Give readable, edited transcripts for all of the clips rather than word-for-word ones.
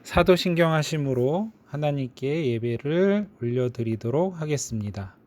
사도신경하심으로 하나님께 예배를 올려드리도록 하겠습니다.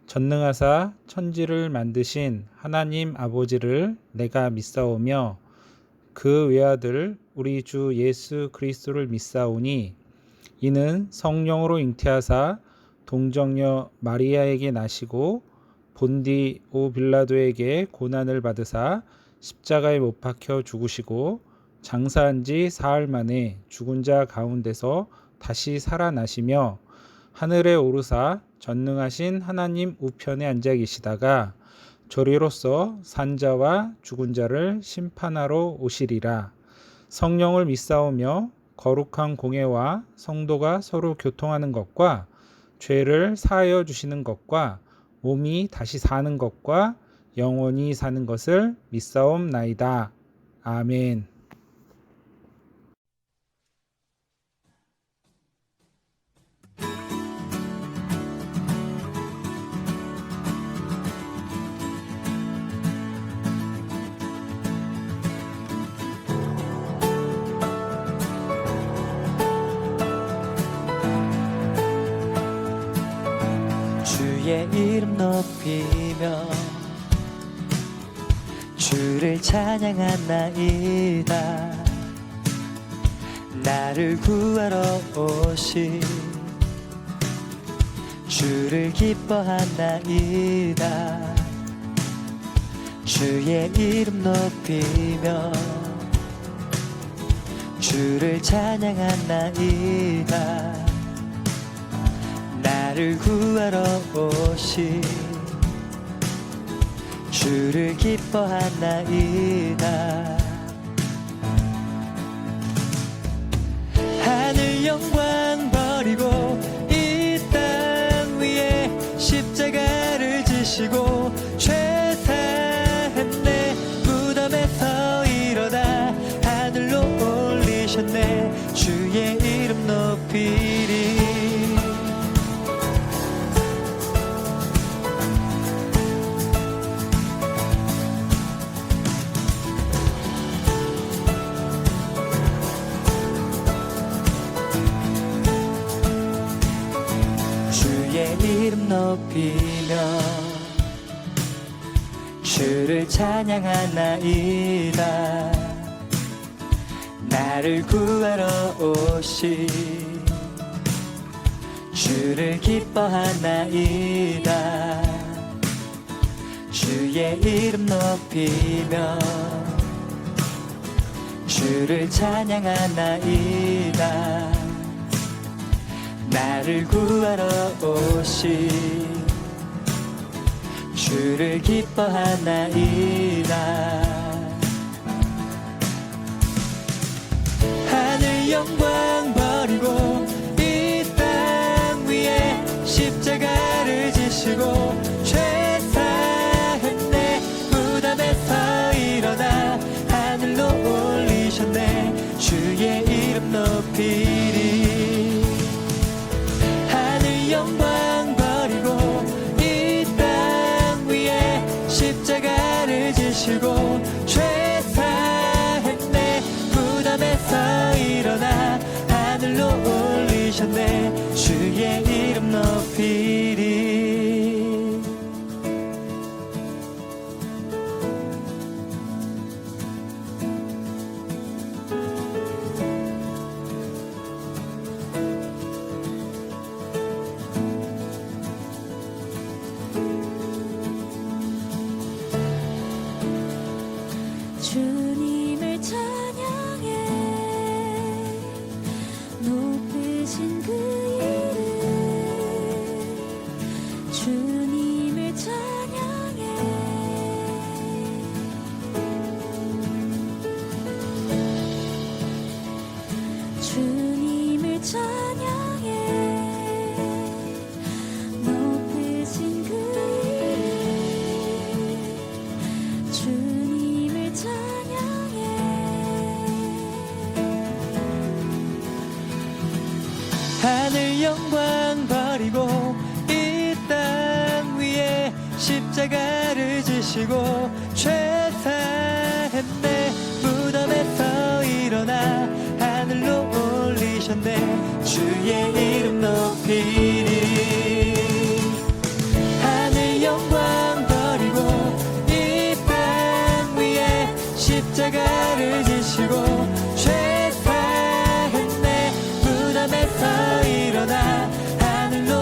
전능하사 천지를 만드신 하나님 아버지를 내가 믿사오며 그 외아들 우리 주 예수 그리스도를 믿사오니 이는 성령으로 잉태하사 동정녀 마리아에게 나시고 본디오 빌라도에게 고난을 받으사 십자가에 못 박혀 죽으시고 장사한 지 사흘 만에 죽은 자 가운데서 다시 살아나시며 하늘에 오르사 전능하신 하나님 우편에 앉아 계시다가 저리로서 산자와 죽은 자를 심판하러 오시리라. 성령을 믿사오며 거룩한 공회와 성도가 서로 교통하는 것과 죄를 사하여 주시는 것과 몸이 다시 사는 것과 영원히 사는 것을 믿사옵나이다. 아멘. 주의 이름 높이며 주를 찬양하나이다. 나를 구하러 오신 주를 기뻐하나이다. 주의 이름 높이며 주를 찬양하나이다. 나를 구하러 오신 주를 기뻐하나이다. 하늘 영광 버리고 이 땅 위에 십자가를 지시고 죄 사했네. 무덤에서 일어나 하늘로 올리셨네. 주의 이름 높이리. 이름 높이며 주를 찬양하나이다. 나를 구하러 오신 주를 기뻐하나이다. 주의 이름 높이며 주를 찬양하나이다. 나를 구하러 오신 주를 기뻐하나이다. 하늘 영광 버리고 이 땅 위에 십자가를 지시고 죄 사했네. 무덤에서 일어나 하늘로 올리셨네. 주의 이름 높이리. 영광 버리고 이 땅 위에 십자가를 지시고 죄 사했네. 무덤에서 일어나 하늘로 올리셨네. 주의 이름 높이리. 주님을 찬양해 높으신 그 이름. 주님을 찬양해 주님을 찬양해 높으신 그 이름. 주님을 찬양해. 하늘 영광 버리고 이 땅 위에 십자가를 지시고 죄 사했네. 무덤에서 일어나 하늘로 올리 올리셨네. 주의 이름 높이리. 하늘 영광 버리고 이 땅 위에 십자가를 지시고 죄사했네. 무덤에서 일어나 하늘로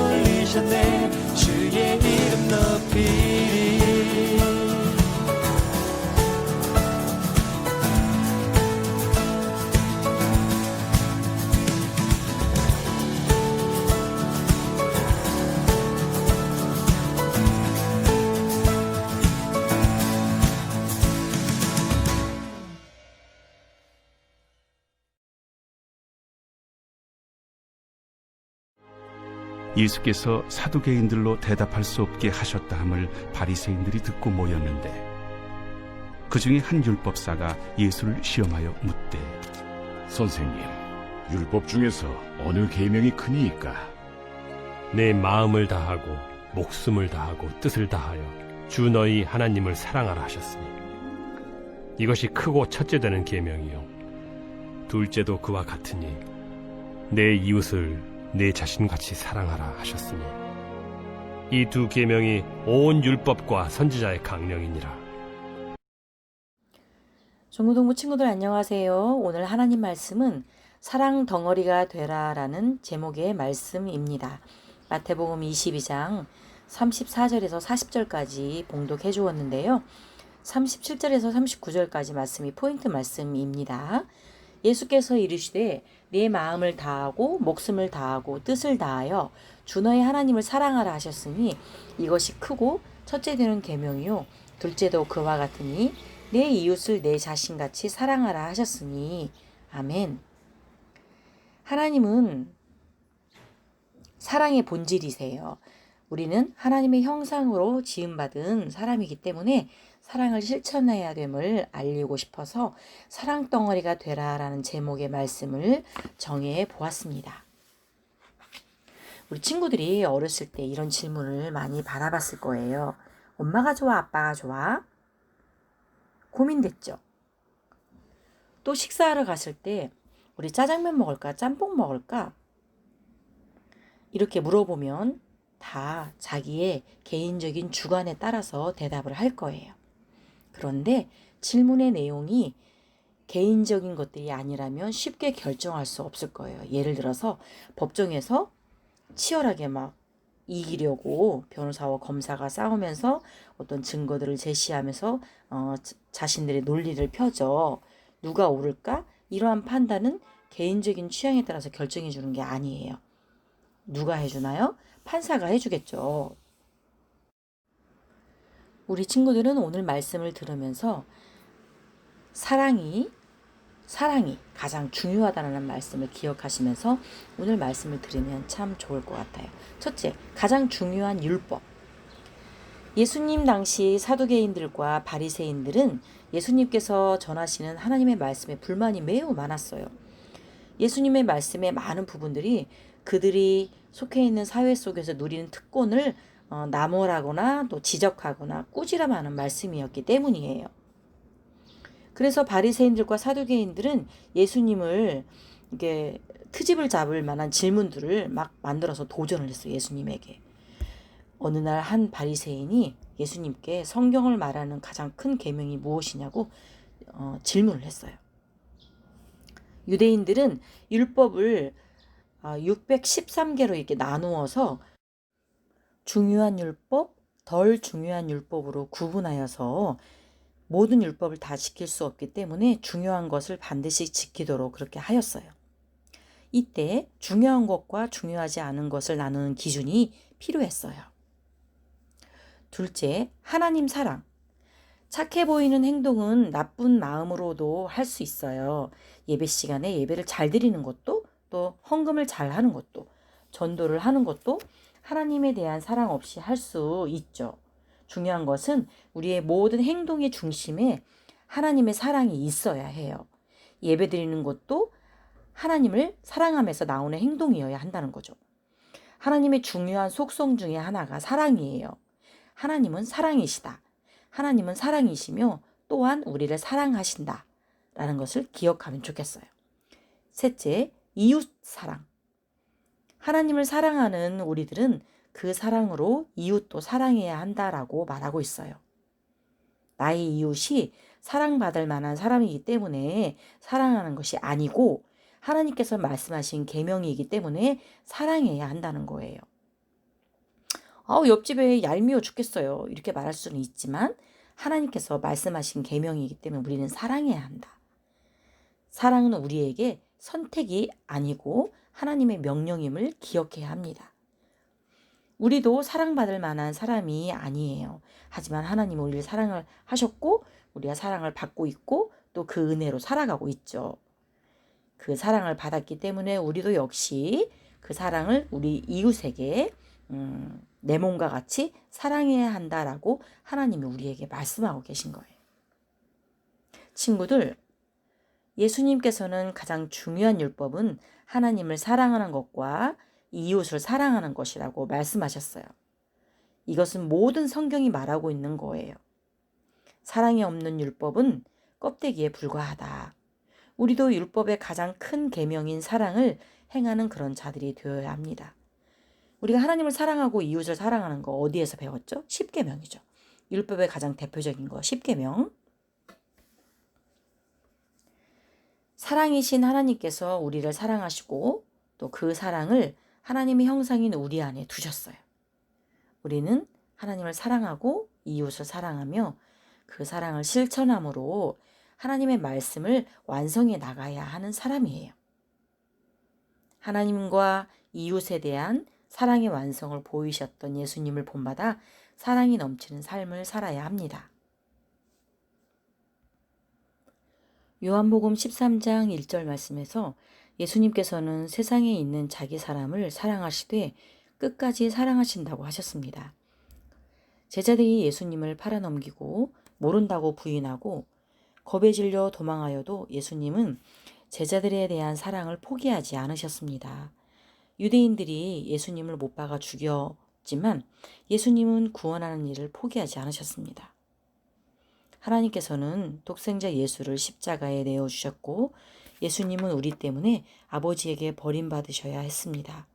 올리셨네. 주의 이름 높이리. 예수께서 사두개인들로 대답할 수 없게 하셨다 함을 바리새인들이 듣고 모였는데 그 중에 한 율법사가 예수를 시험하여 묻되 선생님, 율법 중에서 어느 계명이 크니이까? 내 마음을 다하고 목숨을 다하고 뜻을 다하여 주 너희 하나님을 사랑하라 하셨으니 이것이 크고 첫째 되는 계명이요 둘째도 그와 같으니 내 이웃을 내 자신같이 사랑하라 하셨으니 이 두 계명이 온 율법과 선지자의 강령이니라. 종교동부 친구들 안녕하세요. 오늘 하나님 말씀은 사랑 덩어리가 되라라는 제목의 말씀입니다. 마태복음 22장 34절에서 40절까지 봉독해 주었는데요. 37절에서 39절까지 말씀이 포인트 말씀입니다. 예수께서 이르시되 내 마음을 다하고 목숨을 다하고 뜻을 다하여 주 너의 하나님을 사랑하라 하셨으니 이것이 크고 첫째 되는 계명이요 둘째도 그와 같으니 내 이웃을 내 자신같이 사랑하라 하셨으니 아멘. 하나님은 사랑의 본질이세요. 우리는 하나님의 형상으로 지음받은 사람이기 때문에 사랑을 실천해야 됨을 알리고 싶어서 사랑 덩어리가 되라라는 제목의 말씀을 정해 보았습니다. 우리 친구들이 어렸을 때 이런 질문을 많이 받아봤을 거예요. 엄마가 좋아, 아빠가 좋아? 고민됐죠? 또 식사하러 갔을 때 우리 짜장면 먹을까, 짬뽕 먹을까? 이렇게 물어보면 다 자기의 개인적인 주관에 따라서 대답을 할 거예요. 그런데 질문의 내용이 개인적인 것들이 아니라면 쉽게 결정할 수 없을 거예요. 예를 들어서 법정에서 치열하게 막 이기려고 변호사와 검사가 싸우면서 어떤 증거들을 제시하면서 자신들의 논리를 펴죠. 누가 옳을까? 이러한 판단은 개인적인 취향에 따라서 결정해 주는 게 아니에요. 누가 해주나요? 판사가 해주겠죠. 우리 친구들은 오늘 말씀을 들으면서 사랑이 가장 중요하다는 말씀을 기억하시면서 오늘 말씀을 들으면 참 좋을 것 같아요. 첫째, 가장 중요한 율법. 예수님 당시 사두개인들과 바리새인들은 예수님께서 전하시는 하나님의 말씀에 불만이 매우 많았어요. 예수님의 말씀의 많은 부분들이 그들이 속해 있는 사회 속에서 누리는 특권을 나무라거나 또 지적하거나 꾸지람하는 말씀이었기 때문이에요. 그래서 바리새인들과 사두개인들은 예수님을 이게 트집을 잡을 만한 질문들을 막 만들어서 도전을 했어요. 예수님에게. 어느 날 한 바리새인이 예수님께 성경을 말하는 가장 큰 계명이 무엇이냐고 질문을 했어요. 유대인들은 율법을 613개로 이렇게 나누어서 중요한 율법, 덜 중요한 율법으로 구분하여서 모든 율법을 다 지킬 수 없기 때문에 중요한 것을 반드시 지키도록 그렇게 하였어요. 이때 중요한 것과 중요하지 않은 것을 나누는 기준이 필요했어요. 둘째, 하나님 사랑. 착해 보이는 행동은 나쁜 마음으로도 할 수 있어요. 예배 시간에 예배를 잘 드리는 것도 또 헌금을 잘 하는 것도 전도를 하는 것도 하나님에 대한 사랑 없이 할 수 있죠. 중요한 것은 우리의 모든 행동의 중심에 하나님의 사랑이 있어야 해요. 예배 드리는 것도 하나님을 사랑하면서 나오는 행동이어야 한다는 거죠. 하나님의 중요한 속성 중에 하나가 사랑이에요. 하나님은 사랑이시다. 하나님은 사랑이시며 또한 우리를 사랑하신다. 라는 것을 기억하면 좋겠어요. 셋째, 이웃 사랑. 하나님을 사랑하는 우리들은 그 사랑으로 이웃도 사랑해야 한다라고 말하고 있어요. 나의 이웃이 사랑받을 만한 사람이기 때문에 사랑하는 것이 아니고 하나님께서 말씀하신 계명이기 때문에 사랑해야 한다는 거예요. 옆집에 얄미워 죽겠어요. 이렇게 말할 수는 있지만 하나님께서 말씀하신 계명이기 때문에 우리는 사랑해야 한다. 사랑은 우리에게 선택이 아니고 하나님의 명령임을 기억해야 합니다. 우리도 사랑받을 만한 사람이 아니에요. 하지만 하나님은 우리를 사랑을 하셨고 우리가 사랑을 받고 있고 또 그 은혜로 살아가고 있죠. 그 사랑을 받았기 때문에 우리도 역시 그 사랑을 우리 이웃에게 내 몸과 같이 사랑해야 한다라고 하나님이 우리에게 말씀하고 계신 거예요. 친구들, 예수님께서는 가장 중요한 율법은 하나님을 사랑하는 것과 이웃을 사랑하는 것이라고 말씀하셨어요. 이것은 모든 성경이 말하고 있는 거예요. 사랑이 없는 율법은 껍데기에 불과하다. 우리도 율법의 가장 큰 계명인 사랑을 행하는 그런 자들이 되어야 합니다. 우리가 하나님을 사랑하고 이웃을 사랑하는 거 어디에서 배웠죠? 10계명이죠. 율법의 가장 대표적인 거 10계명. 사랑이신 하나님께서 우리를 사랑하시고 또 그 사랑을 하나님의 형상인 우리 안에 두셨어요. 우리는 하나님을 사랑하고 이웃을 사랑하며 그 사랑을 실천함으로 하나님의 말씀을 완성해 나가야 하는 사람이에요. 하나님과 이웃에 대한 사랑의 완성을 보이셨던 예수님을 본받아 사랑이 넘치는 삶을 살아야 합니다. 요한복음 13장 1절 말씀에서 예수님께서는 세상에 있는 자기 사람을 사랑하시되 끝까지 사랑하신다고 하셨습니다. 제자들이 예수님을 팔아넘기고 모른다고 부인하고 겁에 질려 도망하여도 예수님은 제자들에 대한 사랑을 포기하지 않으셨습니다. 유대인들이 예수님을 못 박아 죽였지만 예수님은 구원하는 일을 포기하지 않으셨습니다. 하나님께서는 독생자 예수를 십자가에 내어주셨고 예수님은 우리 때문에 아버지에게 버림받으셔야 했습니다.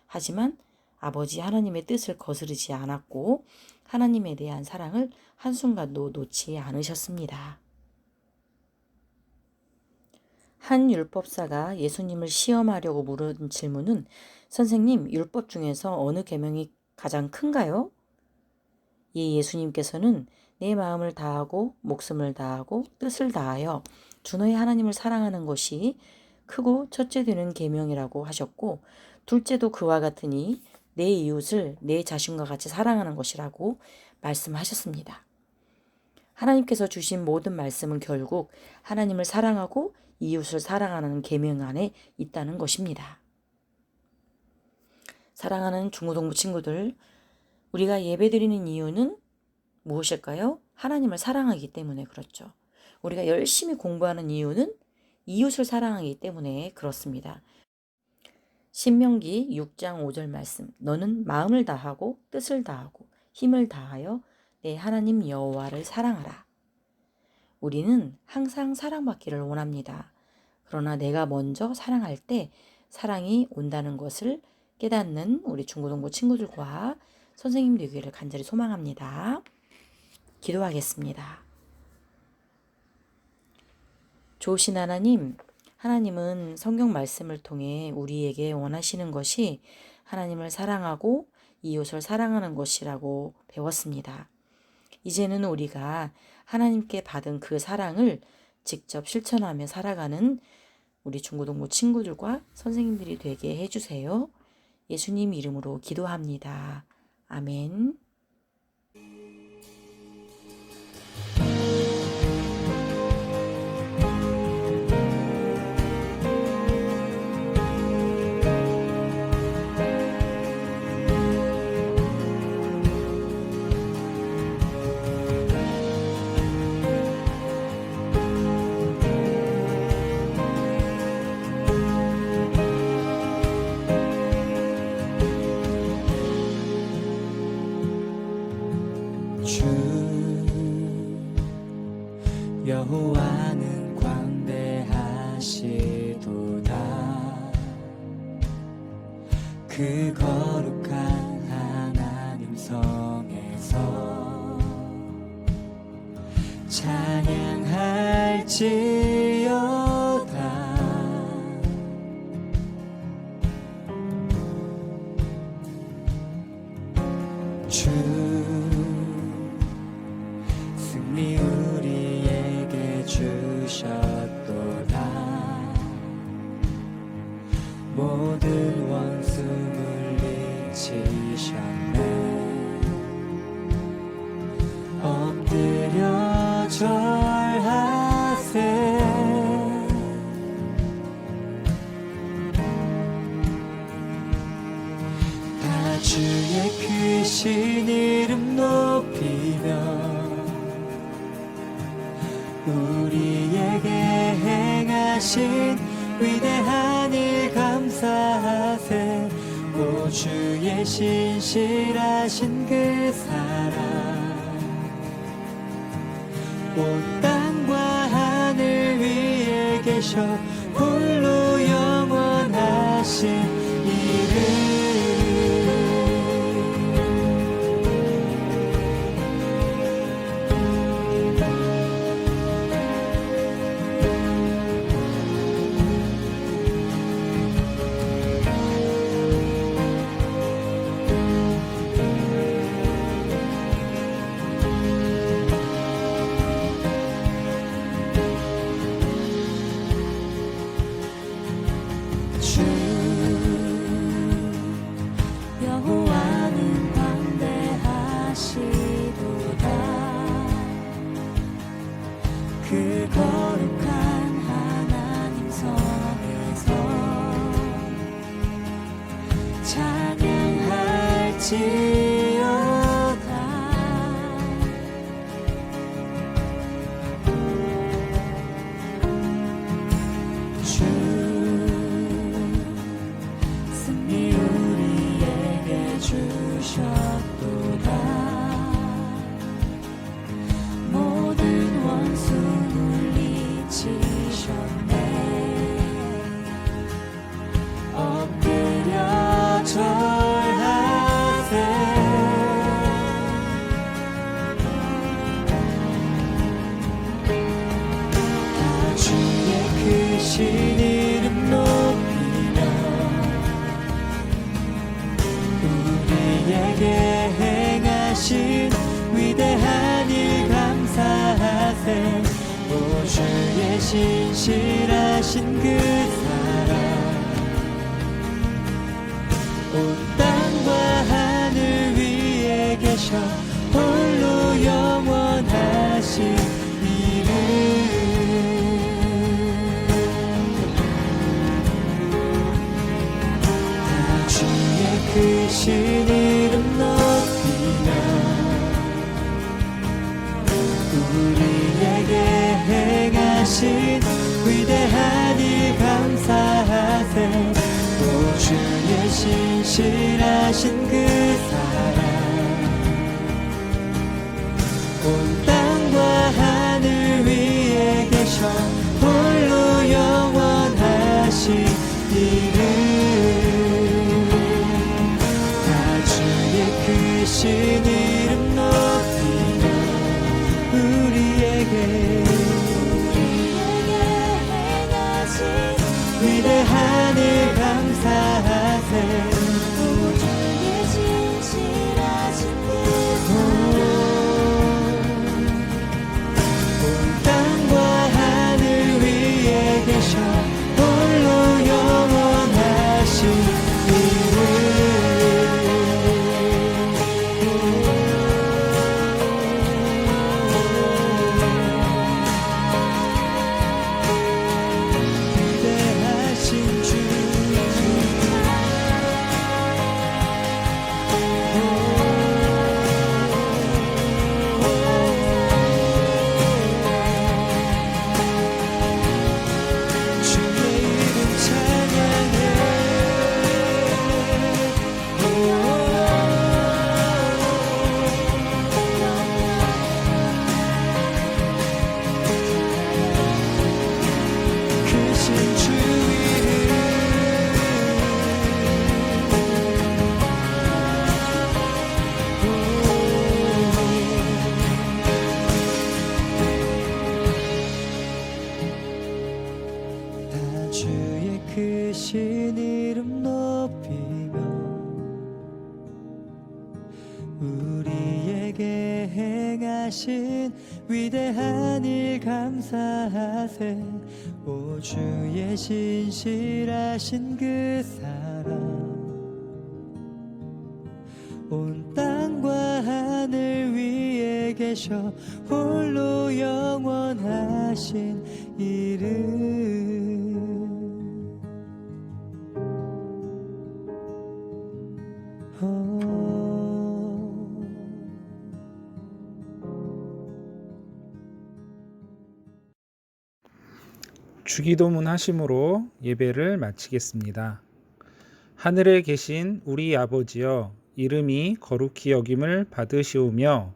하지만 아버지 하나님의 뜻을 거스르지 않았고 하나님에 대한 사랑을 한순간도 놓지 않으셨습니다. 한 율법사가 예수님을 시험하려고 물은 질문은 선생님, 율법 중에서 어느 계명이 가장 큰가요? 이 예수님께서는 내 마음을 다하고 목숨을 다하고 뜻을 다하여 주 너의 하나님을 사랑하는 것이 크고 첫째 되는 계명이라고 하셨고 둘째도 그와 같으니 내 이웃을 내 자신과 같이 사랑하는 것이라고 말씀하셨습니다. 하나님께서 주신 모든 말씀은 결국 하나님을 사랑하고 이웃을 사랑하는 계명 안에 있다는 것입니다. 사랑하는 중고등부 친구들, 우리가 예배드리는 이유는 무엇일까요? 하나님을 사랑하기 때문에 그렇죠. 우리가 열심히 공부하는 이유는 이웃을 사랑하기 때문에 그렇습니다. 신명기 6장 5절 말씀, 너는 마음을 다하고 뜻을 다하고 힘을 다하여 내 하나님 여호와를 사랑하라. 우리는 항상 사랑받기를 원합니다. 그러나 내가 먼저 사랑할 때 사랑이 온다는 것을 깨닫는 우리 중고등부 친구들과 선생님 되기를 간절히 소망합니다. 기도하겠습니다. 좋으신 하나님, 하나님은 성경 말씀을 통해 우리에게 원하시는 것이 하나님을 사랑하고 이웃을 사랑하는 것이라고 배웠습니다. 이제는 우리가 하나님께 받은 그 사랑을 직접 실천하며 살아가는 우리 중고등부 친구들과 선생님들이 되게 해주세요. 예수님 이름으로 기도합니다. 아멘. 주 여호와는 광대하시도다 그 거룩한 하나님 성에서 찬양할지어다. 주 승리 우리에게 주셨도다. 모든 원수 물리치셨네. 엎드려 절하세. 다 주의 크신 이름 높이며 우리에게 행하신 위대한 일 감사하세. 오 주의 신실하신 그 사랑 온 땅과 하늘 위에 계셔 홀로 영원하신 이름. 주 여호와는 광대하시도다. 그 거룩한 하나님 성에서 찬양할지어다. 주 승리 우리에게 주셨도다. 모든 원수 물리치셨네. 엎드려 절하세. 다 주의 크신 이름 높이며 우리에게 행하신 위대한 일 감사하세. 오 주의 신실하신 그 사랑 온 땅과 하늘 위에 계셔 홀로 영원하신 이름. 다 주의 크신 이름 높이며 우리에게 행하신 위대한 일 감사하세. 오 주의 신실하신 그 사랑 온 땅과 하늘 위에 계셔 홀로 영원하신 이름. 다 주의 크신 이름 높이며 우리에게 행하신 위대한 일 감사하세. 오 주의 크신 이름 높이며 우리에게 행하신 위대한 일 감사하세. 오 주의 신실하신 그 사랑 온 땅과 하늘 위에 계셔 홀로 영원하신 이름. 주기도문 하심으로 예배를 마치겠습니다. 하늘에 계신 우리 아버지여, 이름이 거룩히 여김을 받으시오며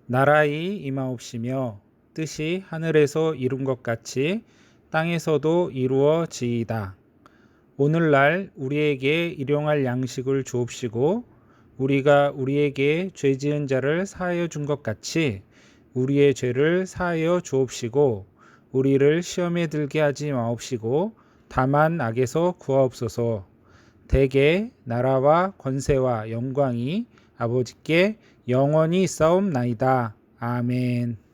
나라의 임하옵시며 뜻이 하늘에서 이룬 것 같이 땅에서도 이루어지이다. 오늘날 우리에게 일용할 양식을 주옵시고 우리가 우리에게 죄 지은 자를 사하여 준 것 같이 우리의 죄를 사하여 주옵시고 우리를 시험에 들게 하지 마옵시고 다만 악에서 구하옵소서. 대개 나라와 권세와 영광이 아버지께 영원히 있사옵나이다. 아멘.